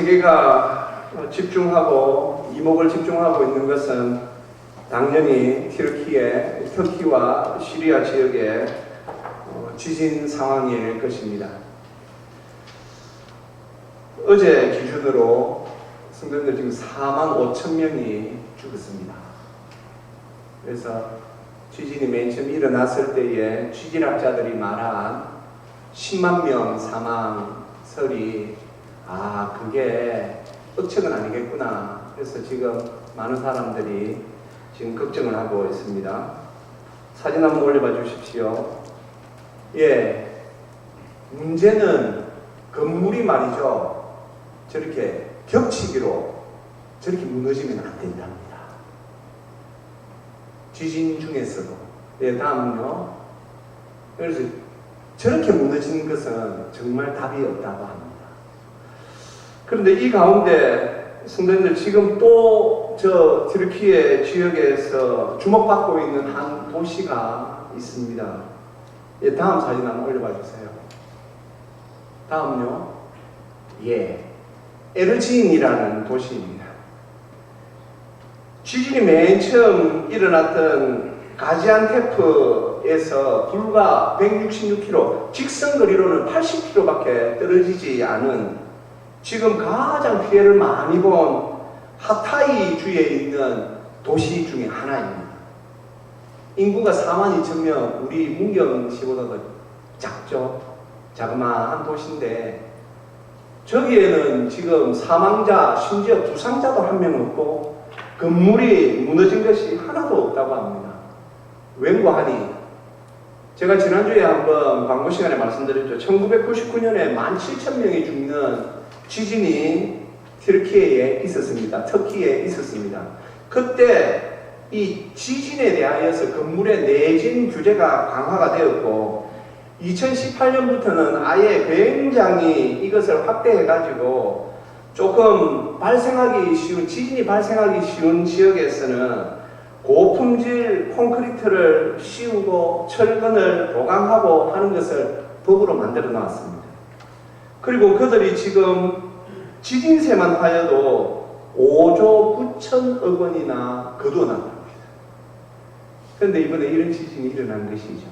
세계가 집중하고 이목을 집중하고 있는 것은 당연히 터키와 시리아 지역의 지진 상황일 것입니다. 어제 기준으로 성도님들 지금 45,000명이 죽었습니다. 그래서 지진이 맨 처음 일어났을 때에 지질학자들이 말한 10만 명 사망설이 그게 억측은 아니겠구나. 그래서 지금 많은 사람들이 지금 걱정을 하고 있습니다. 사진 한번 올려봐 주십시오. 문제는 건물이 말이죠. 저렇게 겹치기로 저렇게 무너지면 안 된답니다. 지진 중에서도. 다음은요. 그래서 저렇게 무너지는 것은 정말 답이 없다고 합니다. 그런데 이 가운데 성도님들 지금 또 저 튀르키예 지역에서 주목받고 있는 한 도시가 있습니다. 다음 사진 한번 올려봐 주세요. 다음은요. 에르진이라는 도시입니다. 지진이 맨 처음 일어났던 가지안테프에서 불과 166km, 직선거리로는 80km밖에 떨어지지 않은 지금 가장 피해를 많이 본 하타이 주에 있는 도시 중에 하나입니다. 인구가 42,000명, 우리 문경시보다도 작죠. 자그마한 도시인데 저기에는 지금 사망자, 심지어 부상자도 한 명 없고 건물이 무너진 것이 하나도 없다고 합니다. 웬고하니 제가 지난주에 한번 광고 시간에 말씀드렸죠. 1999년에 17,000명이 죽는 지진이 터키에 있었습니다. 그때 이 지진에 대하여서 건물의 내진 규제가 강화가 되었고 2018년부터는 아예 굉장히 이것을 확대해가지고 조금 지진이 발생하기 쉬운 지역에서는 고품질 콘크리트를 씌우고 철근을 보강하고 하는 것을 법으로 만들어 놨습니다. 그리고 그들이 지금 지진세만 하여도 5조 9천억 원이나 거두어놨답니다. 그런데 이번에 이런 지진이 일어난 것이죠.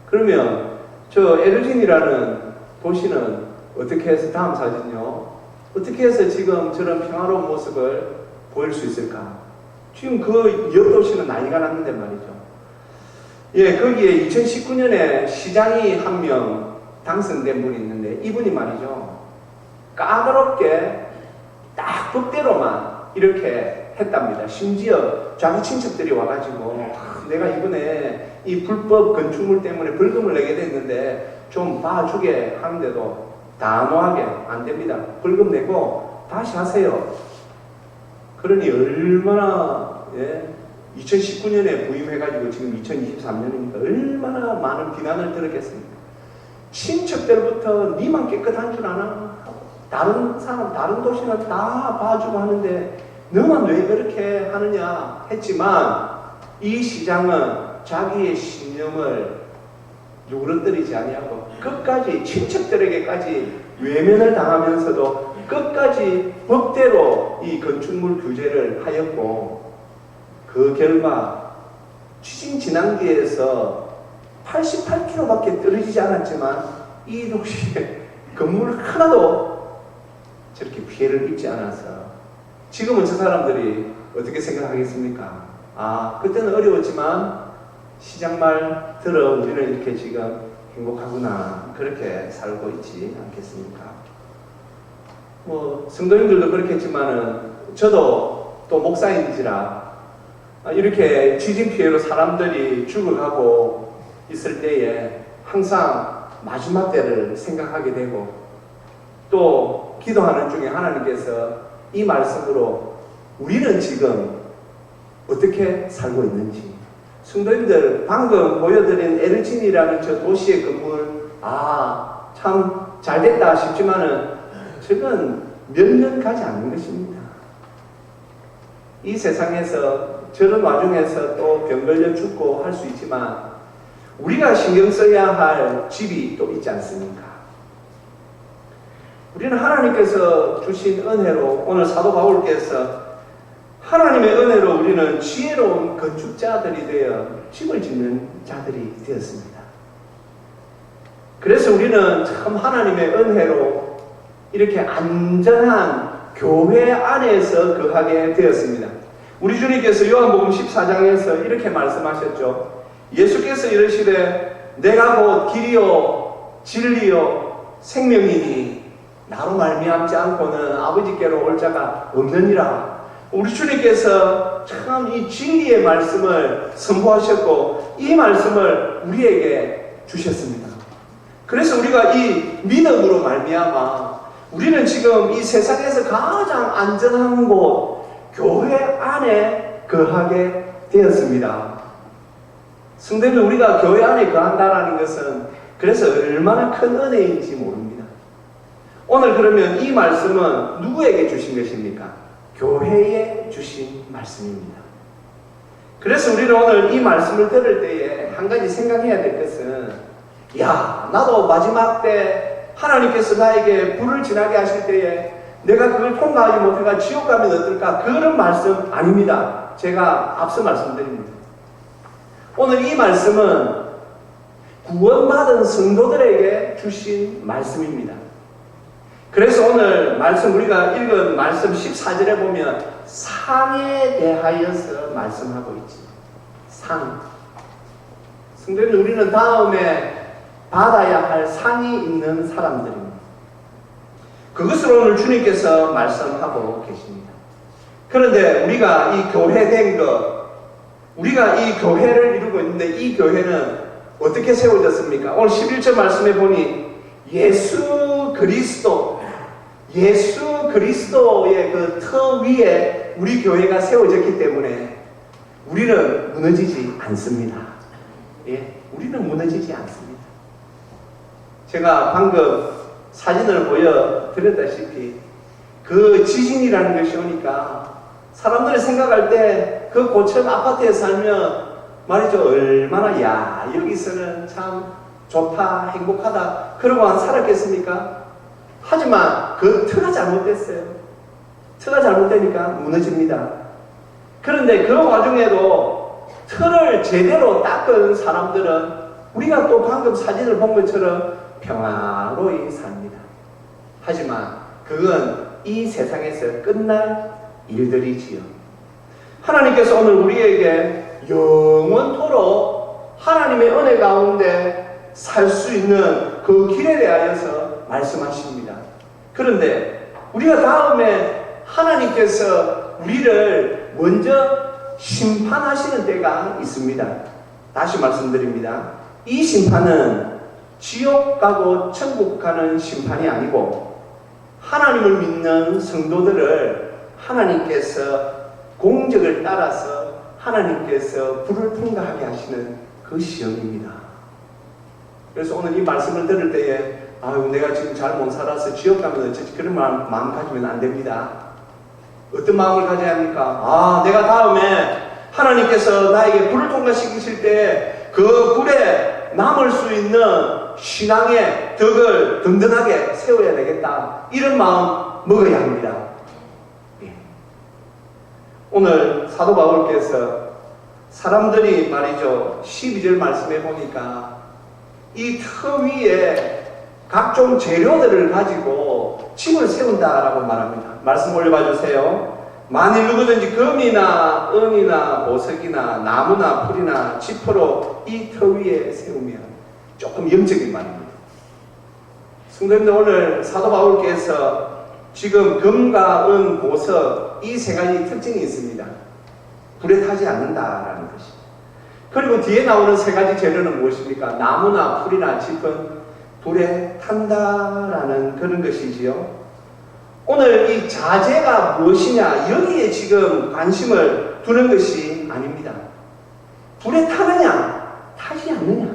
그러면 저 에르진이라는 도시는 어떻게 해서, 다음 사진요, 어떻게 해서 지금 저런 평화로운 모습을 보일 수 있을까? 지금 그 옆 도시는 난리가 났는데 말이죠. 거기에 2019년에 시장이 한 명 당선된 분이 있는데 이분이 말이죠, 까다롭게 딱 법대로만 이렇게 했답니다. 심지어 자기 친척들이 와가지고 내가 이번에 이 불법 건축물 때문에 벌금을 내게 됐는데 좀 봐주게 하는데도 단호하게 안 됩니다. 벌금 내고 다시 하세요. 그러니 얼마나 2019년에 부임해가지고 지금 2023년이니까 얼마나 많은 비난을 들었겠습니까? 친척들부터 니만 깨끗한 줄 아나? 다른 사람, 다른 도시는 다 봐주고 하는데 너만 왜 그렇게 하느냐 했지만 이 시장은 자기의 신념을 누그러뜨리지 아니하고 끝까지 친척들에게까지 외면을 당하면서도 끝까지 법대로 이 건축물 규제를 하였고 그 결과 지진 진앙지에서 88km밖에 떨어지지 않았지만 이 도시에 건물 하나도 저렇게 피해를 입지 않아서 지금은 저 사람들이 어떻게 생각하겠습니까? 그때는 어려웠지만 시장 말 들어 우리는 이렇게 지금 행복하구나, 그렇게 살고 있지 않겠습니까? 성도님들도 그렇겠지만은 저도 또 목사인지라 이렇게 지진 피해로 사람들이 죽어가고 있을 때에 항상 마지막 때를 생각하게 되고 또 기도하는 중에 하나님께서 이 말씀으로 우리는 지금 어떻게 살고 있는지, 성도님들 방금 보여드린 에르진이라는 저 도시의 건물 참 잘됐다 싶지만은 저건 몇 년 가지 않는 것입니다. 이 세상에서 저런 와중에서 또 병 걸려 죽고 할 수 있지만 우리가 신경 써야 할 집이 또 있지 않습니까? 우리는 하나님께서 주신 은혜로 오늘 사도 바울께서 하나님의 은혜로 우리는 지혜로운 건축자들이 되어 집을 짓는 자들이 되었습니다. 그래서 우리는 참 하나님의 은혜로 이렇게 안전한 교회 안에서 거하게 되었습니다. 우리 주님께서 요한복음 14장에서 이렇게 말씀하셨죠. 예수께서 이르시되 내가 곧 길이요 진리요 생명이니 나로 말미암지 않고는 아버지께로 올 자가 없느니라. 우리 주님께서 참 이 진리의 말씀을 선포하셨고 이 말씀을 우리에게 주셨습니다. 그래서 우리가 이 믿음으로 말미암아 우리는 지금 이 세상에서 가장 안전한 곳 교회 안에 거하게 되었습니다. 성도님들, 우리가 교회 안에 거한다는 것은 그래서 얼마나 큰 은혜인지 모릅니다. 오늘 그러면 이 말씀은 누구에게 주신 것입니까? 교회에 주신 말씀입니다. 그래서 우리는 오늘 이 말씀을 들을 때에 한 가지 생각해야 될 것은, 야, 나도 마지막 때 하나님께서 나에게 불을 지나게 하실 때에 내가 그걸 통과하지 못해가 지옥 가면 어떨까? 그런 말씀 아닙니다. 제가 앞서 말씀드립니다. 오늘 이 말씀은 구원받은 성도들에게 주신 말씀입니다. 그래서 오늘 말씀 우리가 읽은 말씀 14절에 보면 상에 대하여서 말씀하고 있지. 상. 성도님, 우리는 다음에 받아야 할 상이 있는 사람들입니다. 그것을 오늘 주님께서 말씀하고 계십니다. 그런데 우리가 이 교회된 것, 우리가 이 교회를 이루고 있는데 이 교회는 어떻게 세워졌습니까? 오늘 11절 말씀에 보니 예수 그리스도의 그 터 위에 우리 교회가 세워졌기 때문에 우리는 무너지지 않습니다. 예, 우리는 무너지지 않습니다. 제가 방금 사진을 보여드렸다시피 그 지진이라는 것이 오니까 사람들이 생각할 때 그 고층 아파트에 살면 말이죠, 얼마나 야 여기서는 참 좋다 행복하다 그러고만 살았겠습니까? 하지만 그 터가 잘못됐어요. 터가 잘못되니까 무너집니다. 그런데 그 와중에도 터를 제대로 닦은 사람들은 우리가 또 방금 사진을 본 것처럼 평화로이 삽니다. 하지만 그건 이 세상에서 끝날 일들이지요. 하나님께서 오늘 우리에게 영원토록 하나님의 은혜 가운데 살 수 있는 그 길에 대하여서 말씀하십니다. 그런데 우리가 다음에 하나님께서 우리를 먼저 심판하시는 때가 있습니다. 다시 말씀드립니다. 이 심판은 지옥 가고 천국 가는 심판이 아니고 하나님을 믿는 성도들을 하나님께서 공적을 따라서 하나님께서 불을 통과하게 하시는 그 시험입니다. 그래서 오늘 이 말씀을 들을 때에 아유 내가 지금 잘 못 살아서 지옥 가면 어쩌지 그런 마음 가지면 안 됩니다. 어떤 마음을 가져야 합니까? 아 내가 다음에 하나님께서 나에게 불을 통과시키실 때 그 불에 남을 수 있는 신앙의 덕을 든든하게 세워야 되겠다. 이런 마음 먹어야 합니다. 예. 오늘 사도 바울께서 사람들이 말이죠 12절 말씀해 보니까 이 터 위에 각종 재료들을 가지고 집을 세운다라고 말합니다. 말씀 올려봐 주세요. 만일 누구든지 금이나 은이나 보석이나 나무나 풀이나 지퍼로 이 터 위에 세우면, 조금 영적인 말입니다. 성도님들, 오늘 사도 바울께서 지금 금과 은, 보석 이 세 가지 특징이 있습니다. 불에 타지 않는다라는 것입니다. 그리고 뒤에 나오는 세 가지 재료는 무엇입니까? 나무나 풀이나 짚은 불에 탄다라는 그런 것이지요. 오늘 이 자재가 무엇이냐 여기에 지금 관심을 두는 것이 아닙니다. 불에 타느냐 타지 않느냐,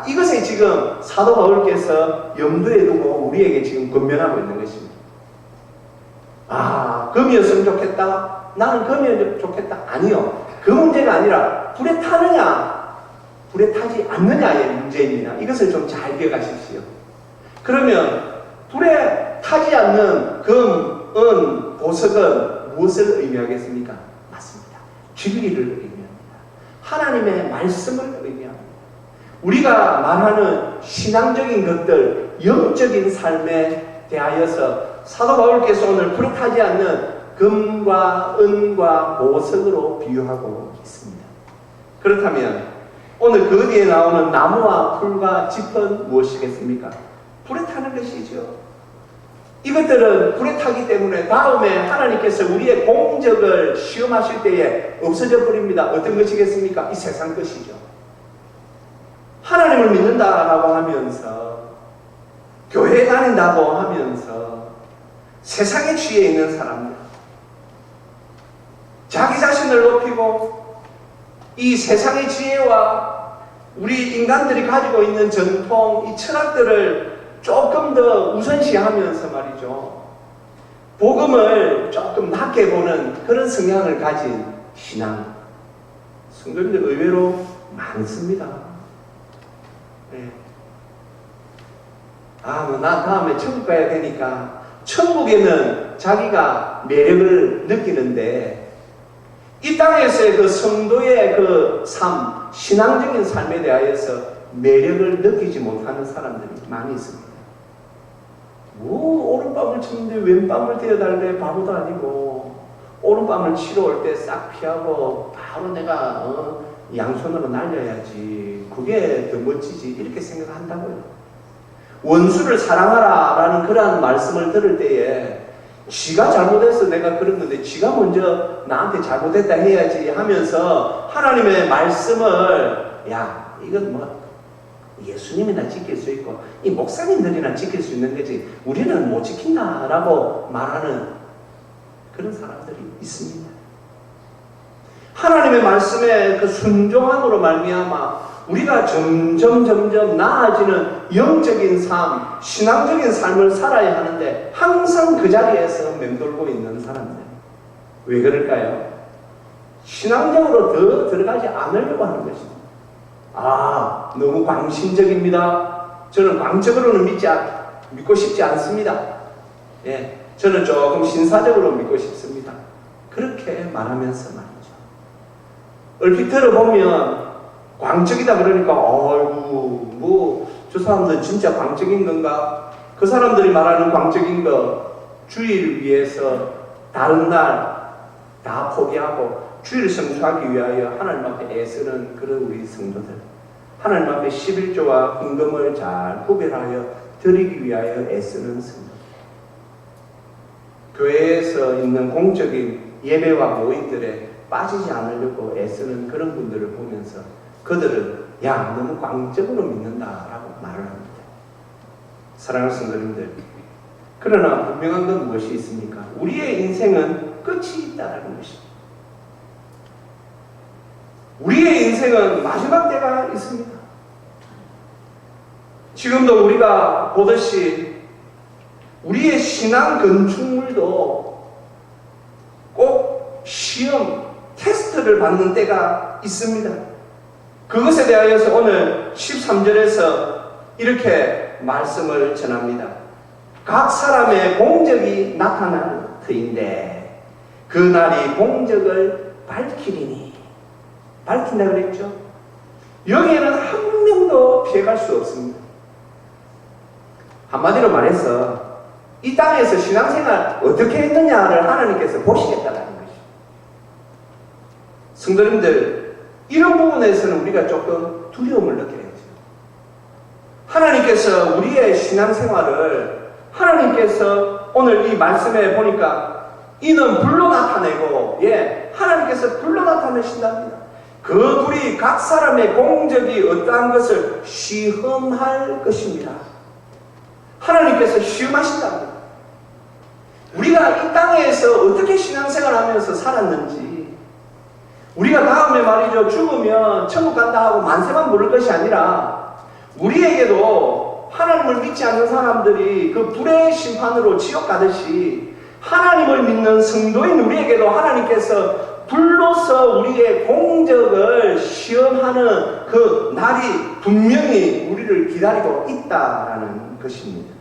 이것에 지금 사도 바울께서 염두에 두고 우리에게 지금 권면하고 있는 것입니다. 금이었으면 좋겠다, 나는 금이었으면 좋겠다, 아니요. 그 문제가 아니라 불에 타느냐 불에 타지 않느냐의 문제입니다. 이것을 좀 잘 기억하십시오. 그러면 불에 타지 않는 금, 은, 보석은 무엇을 의미하겠습니까? 맞습니다. 진리를 의미합니다. 하나님의 말씀을 의미합니다. 우리가 말하는 신앙적인 것들, 영적인 삶에 대하여서 사도 바울께서 오늘 불에 타지 않는 금과 은과 보석으로 비유하고 있습니다. 그렇다면 오늘 그 뒤에 나오는 나무와 풀과 짚은 무엇이겠습니까? 불에 타는 것이죠. 이것들은 불에 타기 때문에 다음에 하나님께서 우리의 공적을 시험하실 때에 없어져 버립니다. 어떤 것이겠습니까? 이 세상 것이죠. 하나님을 믿는다라고 하면서, 교회에 다닌다고 하면서 세상에 취해 있는 사람들, 자기 자신을 높이고 이 세상의 지혜와 우리 인간들이 가지고 있는 전통, 이 철학들을 조금 더 우선시하면서 말이죠, 복음을 조금 낮게 보는 그런 성향을 가진 신앙, 성도님들 의외로 많습니다. 네. 난 다음에 천국 가야 되니까 천국에는 자기가 매력을 느끼는데 이 땅에서의 그 성도의 그 삶, 신앙적인 삶에 대하여서 매력을 느끼지 못하는 사람들이 많이 있습니다. 오른밤을 치는데 왼밤을 떼어달래? 바보도 아니고, 오른밤을 치러 올 때 싹 피하고 바로 내가 양손으로 날려야지, 그게 더 멋지지, 이렇게 생각한다고요. 원수를 사랑하라 라는 그러한 말씀을 들을 때에 지가 잘못해서 내가 그런 건데 지가 먼저 나한테 잘못했다 해야지 하면서 하나님의 말씀을, 야, 이건 뭐 예수님이나 지킬 수 있고 이 목사님들이나 지킬 수 있는 거지 우리는 못 지킨다라고 말하는 그런 사람들이 있습니다. 하나님의 말씀에 그 순종함으로 말미암아 우리가 점점 나아지는 영적인 삶, 신앙적인 삶을 살아야 하는데 항상 그 자리에서 맴돌고 있는 사람들. 왜 그럴까요? 신앙적으로 더 들어가지 않으려고 하는 것입니다. 너무 광신적입니다. 저는 광적으로는 믿고 싶지 않습니다. 예, 저는 조금 신사적으로 믿고 싶습니다. 그렇게 말하면서 말이죠. 얼핏 들어보면 광적이다 그러니까 저 사람들은 진짜 광적인 건가? 그 사람들이 말하는 광적인 거, 주의를 위해서 다른 날 다 포기하고 주의를 성수하기 위하여 하나님 앞에 애쓰는 그런 우리 성도들, 하나님 앞에 11조와 헌금을 잘 구별하여 드리기 위하여 애쓰는 성도들, 교회에서 있는 공적인 예배와 모임들에 빠지지 않으려고 애쓰는 그런 분들을 보면서 그들은 너무 광적으로 믿는다라고 말을 합니다. 사랑하는 성도님들, 그러나 분명한 건 무엇이 있습니까? 우리의 인생은 끝이 있다는 것입니다. 우리의 인생은 마지막 때가 있습니다. 지금도 우리가 보듯이 우리의 신앙 건축물도 꼭 시험, 테스트를 받는 때가 있습니다. 그것에 대하여서 오늘 13절에서 이렇게 말씀을 전합니다. 각 사람의 공적이 나타날 터인데 그 날이 공적을 밝히리니, 밝힌다 그랬죠? 여기에는 한 명도 피해갈 수 없습니다. 한마디로 말해서 이 땅에서 신앙생활 어떻게 했느냐를 하나님께서 보시겠다는 것이죠. 성도님들, 이런 부분에서는 우리가 조금 두려움을 느껴야죠. 하나님께서 우리의 신앙생활을, 하나님께서 오늘 이 말씀에 보니까 이는 불로 나타내고, 하나님께서 불로 나타내신답니다. 그 불이 각 사람의 공적이 어떠한 것을 시험할 것입니다. 하나님께서 시험하신답니다. 우리가 이 땅에서 어떻게 신앙생활 하면서 살았는지, 우리가 다음에 말이죠, 죽으면 천국 간다 하고 만세만 부를 것이 아니라 우리에게도 하나님을 믿지 않는 사람들이 그 불의 심판으로 지옥 가듯이 하나님을 믿는 성도인 우리에게도 하나님께서 불로서 우리의 공적을 시험하는 그 날이 분명히 우리를 기다리고 있다라는 것입니다.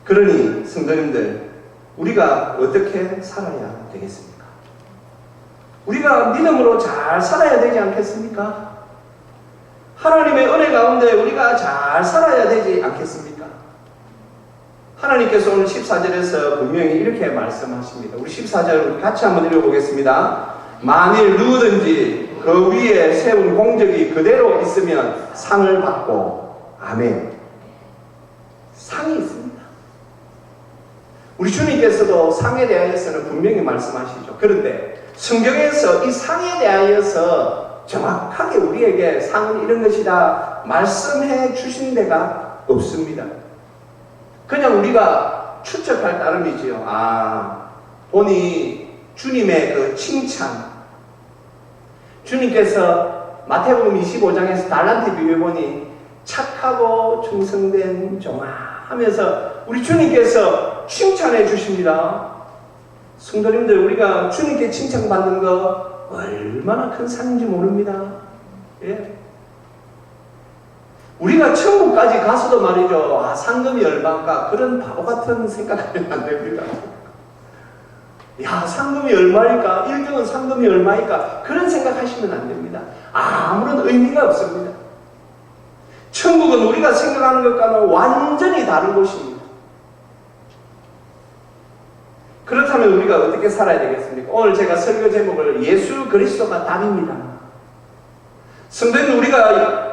그러니 성도님들, 우리가 어떻게 살아야 되겠습니까? 우리가 믿음으로 잘 살아야 되지 않겠습니까? 하나님의 은혜 가운데 우리가 잘 살아야 되지 않겠습니까? 하나님께서 오늘 14절에서 분명히 이렇게 말씀하십니다. 우리 14절 같이 한번 읽어보겠습니다. 만일 누구든지 그 위에 세운 공적이 그대로 있으면 상을 받고, 아멘. 상이 있습니다. 우리 주님께서도 상에 대하여서는 분명히 말씀하시죠. 그런데 성경에서 이 상에 대하여서 정확하게 우리에게 상은 이런 것이다 말씀해 주신 데가 없습니다. 그냥 우리가 추측할 따름이지요. 보니 주님의 그 칭찬, 주님께서 마태복음 25장에서 달란트 비유해보니 착하고 충성된 종아 하면서 우리 주님께서 칭찬해 주십니다. 성도님들, 우리가 주님께 칭찬받는 거 얼마나 큰 상인지 모릅니다. 예. 우리가 천국까지 가서도 말이죠. 상금이 얼마인가? 그런 바보 같은 생각하면 안 됩니다. 야, 상금이 얼마일까? 1등은 상금이 얼마일까? 그런 생각하시면 안 됩니다. 아무런 의미가 없습니다. 천국은 우리가 생각하는 것과는 완전히 다른 곳입니다. 그렇다면 우리가 어떻게 살아야 되겠습니까? 오늘 제가 설교 제목을 예수 그리스도가 답입니다. 성도님, 우리가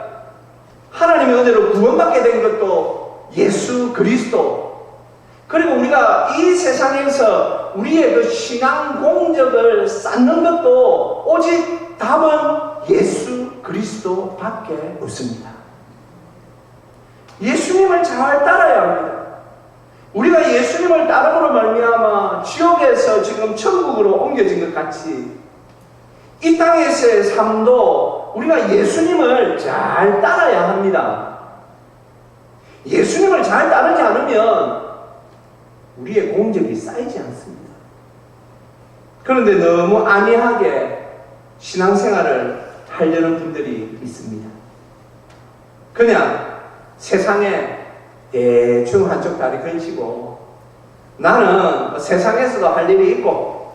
하나님의 은혜로 구원받게 된 것도 예수 그리스도, 그리고 우리가 이 세상에서 우리의 그 신앙 공적을 쌓는 것도 오직 답은 예수 그리스도밖에 없습니다. 예수님을 잘 따라야 합니다. 우리가 예수님을 따름으로 말미암아 지옥에서 지금 천국으로 옮겨진 것 같이 이 땅에서의 삶도 우리가 예수님을 잘 따라야 합니다. 예수님을 잘 따르지 않으면 우리의 공적이 쌓이지 않습니다. 그런데 너무 안이하게 신앙생활을 하려는 분들이 있습니다. 그냥 세상에 대충 한쪽 다리 걸치고, 나는 세상에서도 할 일이 있고,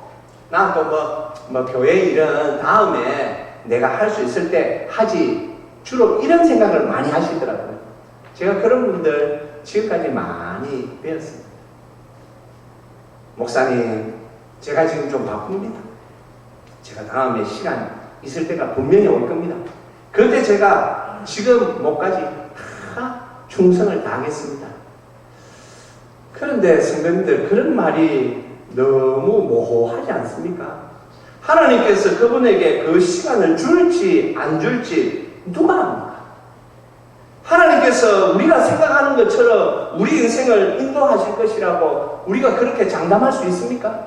난 또 교회 일은 다음에 내가 할 수 있을 때 하지, 주로 이런 생각을 많이 하시더라고요. 제가 그런 분들 지금까지 많이 배웠습니다. 목사님, 제가 지금 좀 바쁩니다. 제가 다음에 시간 있을 때가 분명히 올 겁니다. 그런데 제가 지금 뭐까지 다 충성을 다하겠습니다. 그런데 성도님들, 그런 말이 너무 모호하지 않습니까? 하나님께서 그분에게 그 시간을 줄지 안 줄지 누가 압니까? 하나님께서 우리가 생각하는 것처럼 우리 인생을 인도하실 것이라고 우리가 그렇게 장담할 수 있습니까?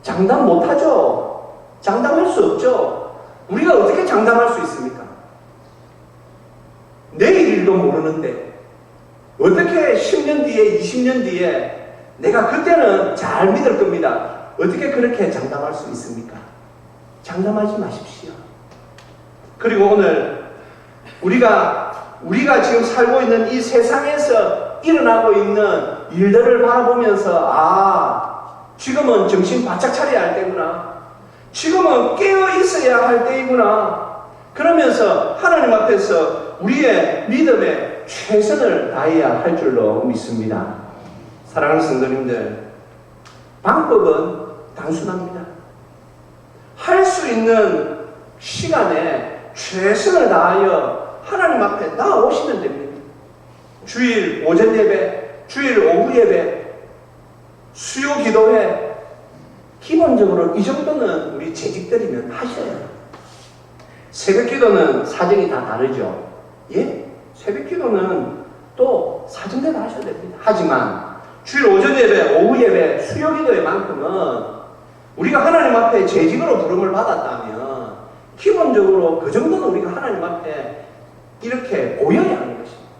장담 못하죠. 장담할 수 없죠. 우리가 어떻게 장담할 수 있습니까? 내일 일도 모르는데 어떻게 10년 뒤에 20년 뒤에 내가 그때는 잘 믿을 겁니다. 어떻게 그렇게 장담할 수 있습니까? 장담하지 마십시오. 그리고 오늘 우리가 지금 살고 있는 이 세상에서 일어나고 있는 일들을 바라보면서 지금은 정신 바짝 차려야 할 때구나. 지금은 깨어 있어야 할 때이구나. 그러면서 하나님 앞에서 우리의 믿음에 최선을 다해야 할 줄로 믿습니다. 사랑하는 성도님들, 방법은 단순합니다. 할 수 있는 시간에 최선을 다하여 하나님 앞에 나아오시면 됩니다. 주일 오전 예배, 주일 오후 예배, 수요 기도회, 기본적으로 이 정도는 우리 재직들이면 하셔야 해요. 새벽 기도는 사정이 다 다르죠. 예? 새벽 기도는 또 사정대로 하셔야 됩니다. 하지만 주일 오전 예배, 오후 예배, 수요 기도회만큼은 우리가 하나님 앞에 재직으로 부름을 받았다면 기본적으로 그 정도는 우리가 하나님 앞에 이렇게 보여야 하는 것입니다.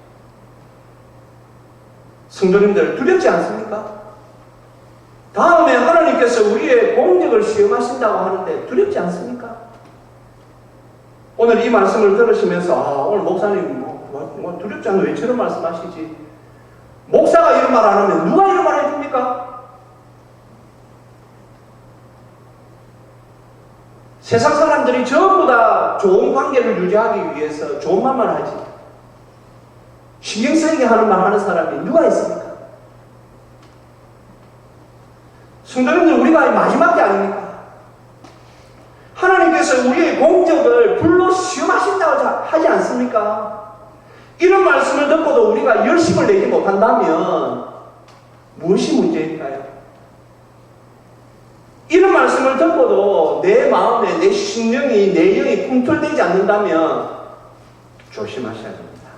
성도님들, 두렵지 않습니까? 다음에 하나님께서 우리의 공적을 시험하신다고 하는데 두렵지 않습니까? 오늘 이 말씀을 들으시면서 오늘 목사님 두렵지 않아 왜 저런 말씀하시지? 목사가 이런 말 안 하면 누가 이런 말 해줍니까? 세상 사람들이 전부 다 좋은 관계를 유지하기 위해서 좋은 말만 하지. 신경 쓰이게 하는 말 하는 사람이 누가 있습니까? 성도님들, 우리가 마지막 게 아닙니까? 하나님께서 우리의 공적을 불로 시험하신다고 하지 않습니까? 이런 말씀을 듣고도 우리가 열심을 내지 못한다면 무엇이 문제일까요? 이런 말씀을 듣고도 내 마음에 내 심령이 내 영이 꿈틀대지 않는다면 조심하셔야 됩니다.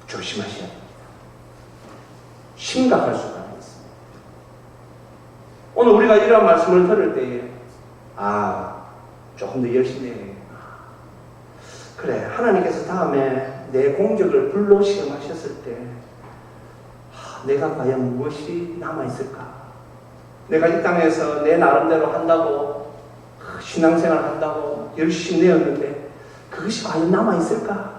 조심하셔야 됩니다. 심각할 수가 있습니다. 오늘 우리가 이런 말씀을 들을 때에 조금 더 열심히 해. 그래, 하나님께서 다음에 내 공적을 불로 시험하셨을 때 내가 과연 무엇이 남아있을까? 내가 이 땅에서 내 나름대로 한다고 신앙생활 한다고 열심히 내었는데 그것이 과연 남아있을까?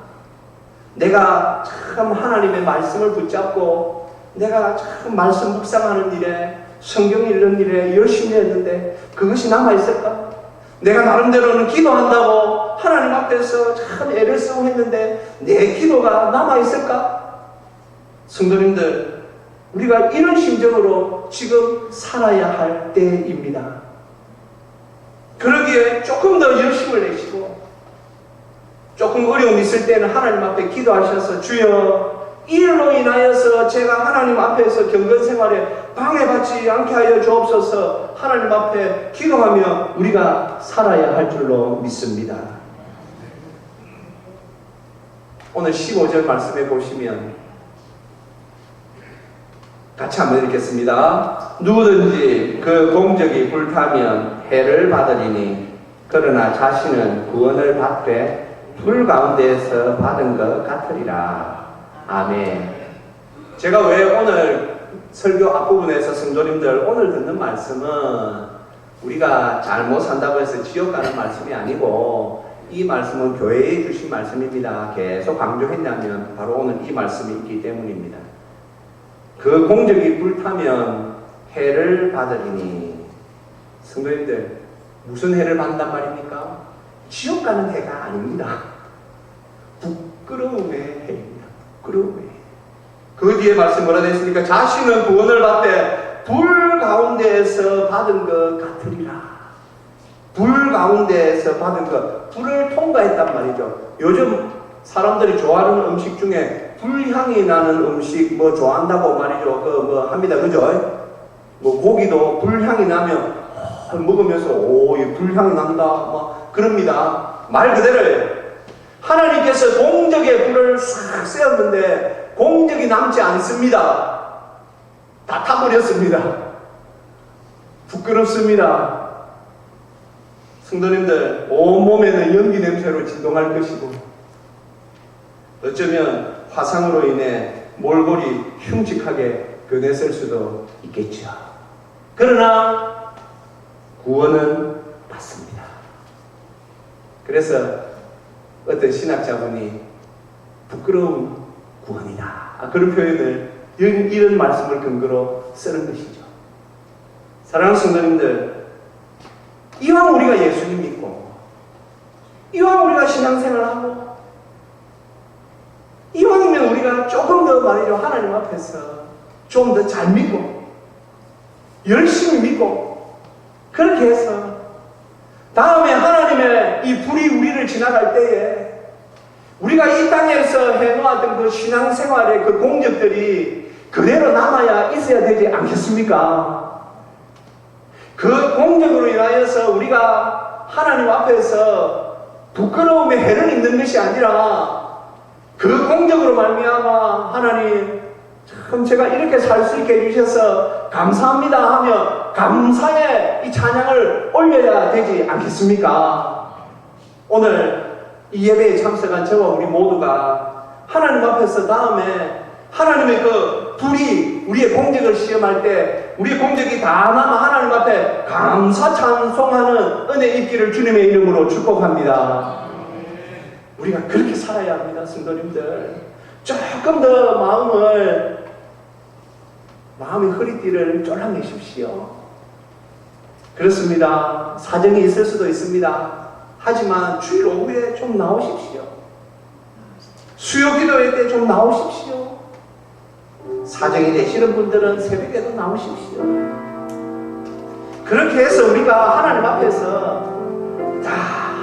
내가 참 하나님의 말씀을 붙잡고 내가 참 말씀 묵상하는 일에 성경 읽는 일에 열심히 했는데 그것이 남아있을까? 내가 나름대로는 기도한다고 하나님 앞에서 참 애를 쓰고 했는데 내 기도가 남아있을까? 성도님들, 우리가 이런 심정으로 지금 살아야 할 때입니다. 그러기에 조금 더 열심을 내시고 조금 어려움이 있을 때는 하나님 앞에 기도하셔서 주여, 이 일로 인하여서 제가 하나님 앞에서 경건 생활에 방해받지 않게 하여 주옵소서 하나님 앞에 기도하며 우리가 살아야 할 줄로 믿습니다. 오늘 15절 말씀에 보시면 같이 한번 읽겠습니다. 누구든지 그 공적이 불타면 해를 받으리니 그러나 자신은 구원을 받되 불 가운데에서 받은 것 같으리라. 아멘. 제가 왜 오늘 설교 앞부분에서 성도님들 오늘 듣는 말씀은 우리가 잘못 산다고 해서 지옥 가는 말씀이 아니고 이 말씀은 교회에 주신 말씀입니다. 계속 강조했냐면 바로 오늘 이 말씀이 있기 때문입니다. 그 공적이 불타면 해를 받으리니. 성도님들, 무슨 해를 받는단 말입니까? 지옥 가는 해가 아닙니다. 부끄러움의 해입니다. 부끄러움의 해. 그 뒤에 말씀 뭐라 되어 있습니까? 자신은 구원을 받되 불 가운데에서 받은 것 같으리라. 불 가운데에서 받은 것, 불을 통과했단 말이죠. 요즘 사람들이 좋아하는 음식 중에 불향이 나는 음식 좋아한다고 말이죠. 합니다. 그죠? 고기도 불향이 나면 먹으면서 이 불향이 난다 그럽니다. 말 그대로예요. 하나님께서 공적의 불을 싹 쐬었는데 공적이 남지 않습니다. 다 타버렸습니다. 부끄럽습니다. 성도님들, 온몸에는 연기 냄새로 진동할 것이고 어쩌면 화상으로 인해 몰골이 흉측하게 변했을 수도 있겠죠. 그러나 구원은 받습니다. 그래서 어떤 신학자분이 부끄러운 구원이다, 그런 표현을 이런 말씀을 근거로 쓰는 것이죠. 사랑하는 성도님들, 이왕 우리가 예수님 믿고 이왕 우리가 신앙생활하고 이왕이면 우리가 조금 더 말이죠, 하나님 앞에서 좀 더 잘 믿고 열심히 믿고 그렇게 해서 다음에 하나님의 이 불이 우리를 지나갈 때에 우리가 이 땅에서 해놓았던 그 신앙생활의 그 공적들이 그대로 남아야 있어야 되지 않겠습니까? 그 공적으로 인하여서 우리가 하나님 앞에서 부끄러움의 해를 입는 것이 아니라 그 공적으로 말미암아 하나님 참 제가 이렇게 살 수 있게 해주셔서 감사합니다 하며 감사의 이 찬양을 올려야 되지 않겠습니까? 오늘 이 예배에 참석한 저와 우리 모두가 하나님 앞에서 다음에 하나님의 그 불이 우리의 공적을 시험할 때 우리의 공적이 다 남아 하나님 앞에 감사 찬송하는 은혜 있기를 주님의 이름으로 축복합니다. 우리가 그렇게 살아야 합니다. 성도님들, 조금 더 마음을 마음의 허리띠를 쫄라매십시오. 그렇습니다. 사정이 있을 수도 있습니다. 하지만 주일 오후에 좀 나오십시오. 수요 기도회 때 좀 나오십시오. 사정이 되시는 분들은 새벽에도 나오십시오. 그렇게 해서 우리가 하나님 앞에서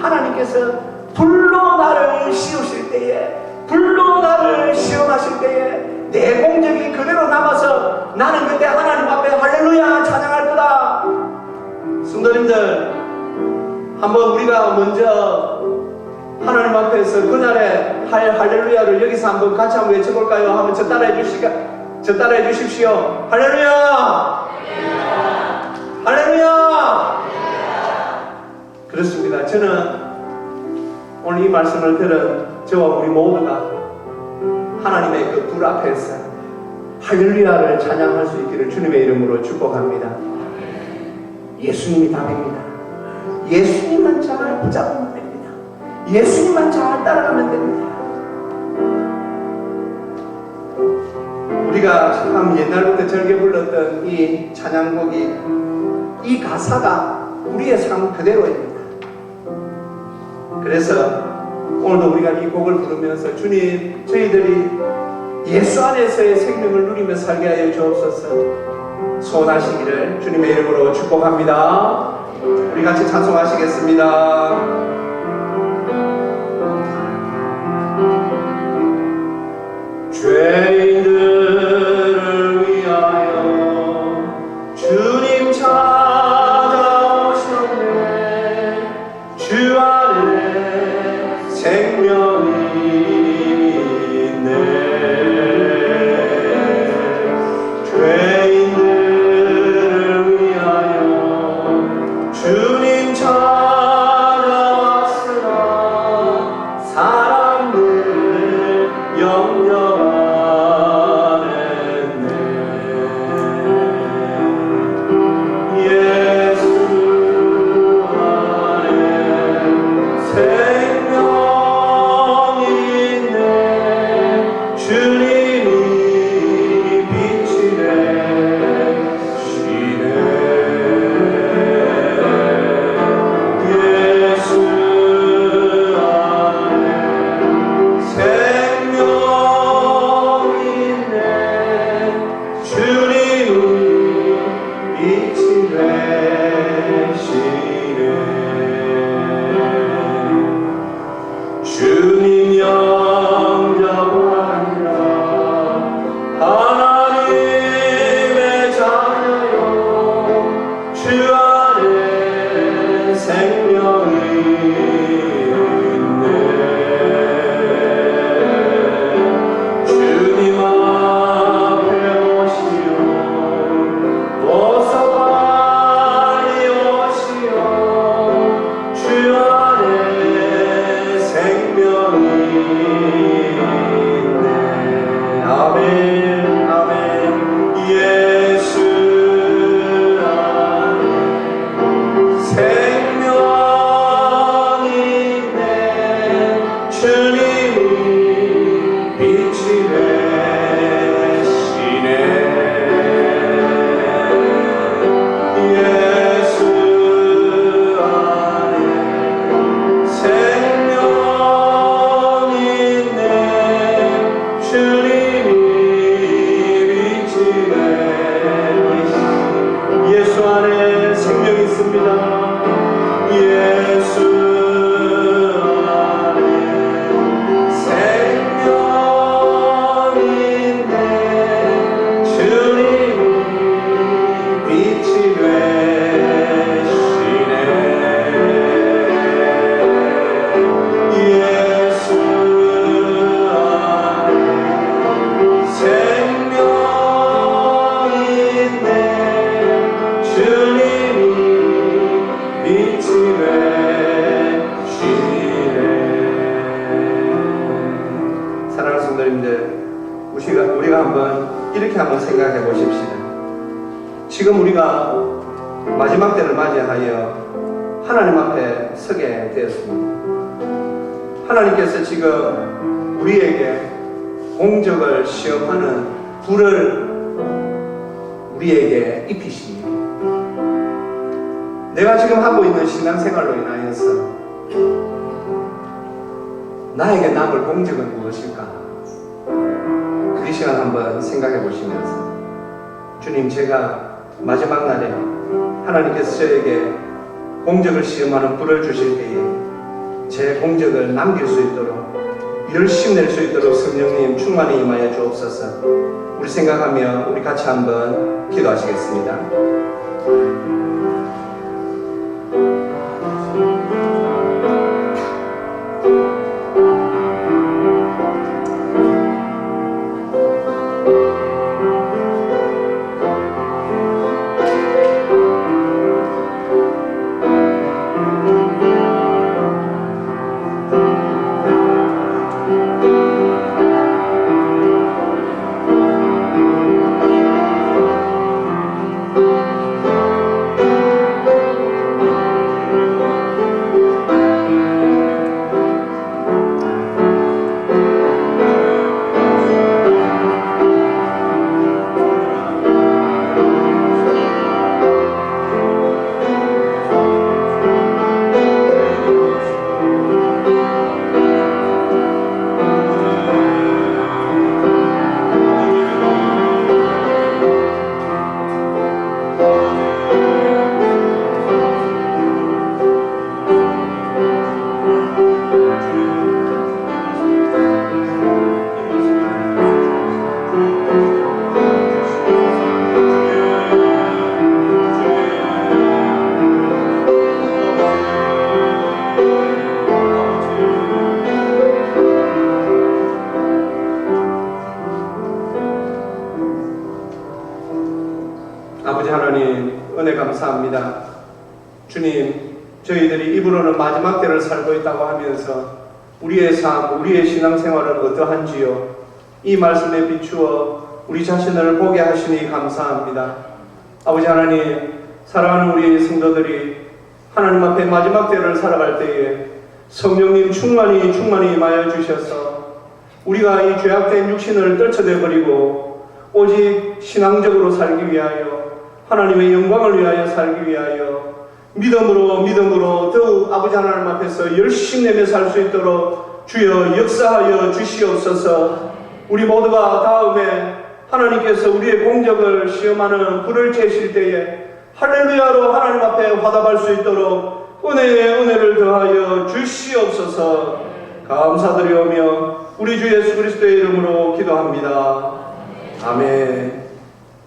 하나님께서 불로 나를 씌우실 때에, 불로 나를 시험하실 때에 내 공적이 그대로 남아서 나는 그때 하나님 앞에 할렐루야 찬양할 거다. 성도님들, 한번 우리가 먼저 하나님 앞에서 그날의 할렐루야를 여기서 한번 같이 한번 외쳐볼까요? 한번 저 따라해 주십시오. 할렐루야! 할렐루야! 그렇습니다. 저는 오늘 이 말씀을 들은 저와 우리 모두가 하나님의 그 불 앞에서 할렐루야를 찬양할 수 있기를 주님의 이름으로 축복합니다. 예수님이 답입니다. 예수님만 잘 붙잡으면 됩니다. 예수님만 잘 따라가면 됩니다. 우리가 참 옛날부터 즐겨 불렀던 이 찬양곡이, 이 가사가 우리의 삶 그대로입니다. 그래서 오늘도 우리가 이 곡을 부르면서 주님, 저희들이 예수 안에서의 생명을 누리며 살게 하여 주옵소서 소원하시기를 주님의 이름으로 축복합니다. 우리 같이 찬송하시겠습니다. 죄인들을 위하여 주님 찾아오셨네. 주 안에 생명이 있네. 죄인들을 위하여 주님 찾아왔으나 사람들 영영 안 했네. 예수 안에 생명이 있네. 주님이 빛이 되시네. 예수 안에 생명이 있네. 주님이 빛이 되시네. 주님 영접하리라. 하나님의 자녀요. 주 안에 생명이 있네. 주님 앞에 오시오. 어서 빨리 오시오. 주 안에 생명이 있네. 아멘, 아멘. 예수 안에 생명이 있네. 주님이 빛이 되시네. 예수 안에 생명이 있네. 주님이 빛이 되시네. 예수 안에 생명이 있습니다. 예수 안에 생명이 있네. 주님이 빛이 되시네. 예수 안에 생명이 있네. 주님이 빛이 되시네. 사랑하는 성도님들, 우리가 한번 이렇게 한번 생각해 보십시다. 지금 우리가 마지막 때를 맞이하여 하나님 앞에 서게 되었습니다. 하나님께서 지금 우리에게 공적을 시험하는 불을 우리에게 입히십니다. 내가 지금 하고 있는 신앙생활로 인하여서 나에게 남을 공적은 무엇일까? 이 시간 한번 생각해 보시면서 주님, 제가 마지막 날에 하나님께서 저에게 공적을 시험하는 불을 주실 때에 제 공적을 남길 수 있도록 열심히 낼 수 있도록 성령님 충만히 임하여 주옵소서. 우리 생각하며 우리 같이 한번 기도하시겠습니다. 아버지 하나님, 은혜 감사합니다. 주님, 저희들이 입으로는 마지막 때를 살고 있다고 하면서 우리의 삶, 우리의 신앙생활은 어떠한지요? 이 말씀에 비추어 우리 자신을 보게 하시니 감사합니다. 아버지 하나님, 사랑하는 우리 성도들이 하나님 앞에 마지막 때를 살아갈 때에 성령님 충만히 임하여 주셔서 우리가 이 죄악된 육신을 떨쳐내버리고 오직 신앙적으로 살기 위하여, 하나님의 영광을 위하여 살기 위하여 믿음으로 더욱 아버지 하나님 앞에서 열심히 내며 살 수 있도록 주여 역사하여 주시옵소서. 우리 모두가 다음에 하나님께서 우리의 공적을 시험하는 불을 쬐실 때에 할렐루야로 하나님 앞에 화답할 수 있도록 은혜에 은혜를 더하여 주시옵소서. 감사드리오며 우리 주 예수 그리스도의 이름으로 기도합니다. 아멘.